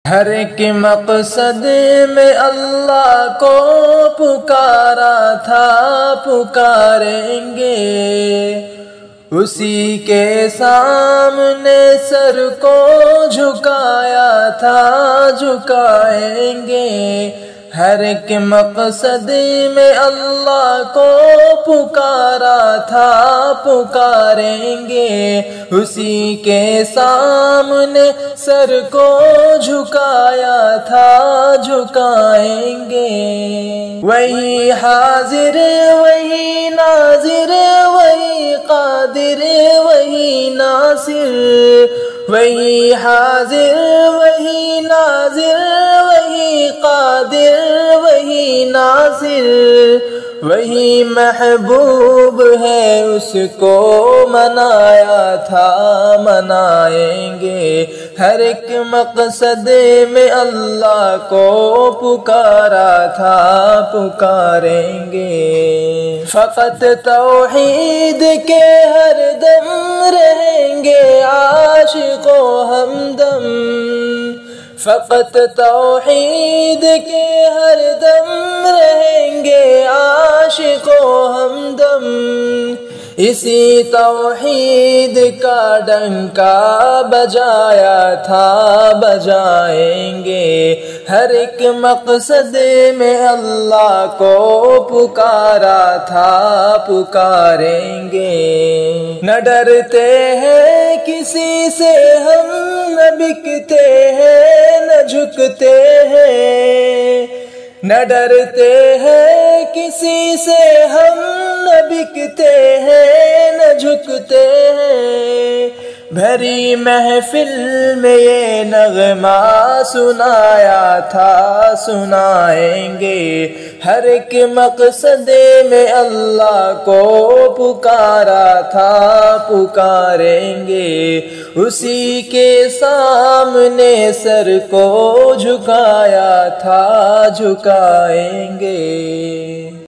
ہر ایک مقصد میں اللہ کو پکارا تھا، پکاریں گے اسی کے سامنے سر کو جھکایا تھا، جھکائیں گے ہر ایک مقصد میں اللہ کو پکارا تھا، پکاریں گے اسی کے سامنے سر کو جھکایا تھا، جھکائیں گے وہی حاضر وہی ناظر وہی قادر وہی ناصر، وہی حاضر وہی ناظر وہی قادر وہی ناصر، وہی محبوب ہے اس کو منایا تھا، منائیں گے ہر ایک مقصد میں اللہ کو پکارا تھا، پکاریں گے فقط توحید کے ہر دم رہیں گے عاشق و ہمدم، فقط توحید کے ہر دم رہیں گے عاشق و ہمدم، اسی توحید کا ڈنکا بجایا تھا، بجائیں گے ہر ایک مقصد میں اللہ کو پکارا تھا، پکاریں گے نہ ڈرتے ہیں کسی سے ہم، نہ بکتے ہیں نہ جھکتے ہیں، نہ ڈرتے ہیں کسی سے ہم، نہ بکتے ہیں نہ جھکتے ہیں، بھری محفل میں یہ نغمہ سنایا تھا، سنائیں گے ہر ایک مقصد میں اللہ کو پکارا تھا، پکاریں گے اسی کے سامنے سر کو جھکایا تھا، جھکائیں گے۔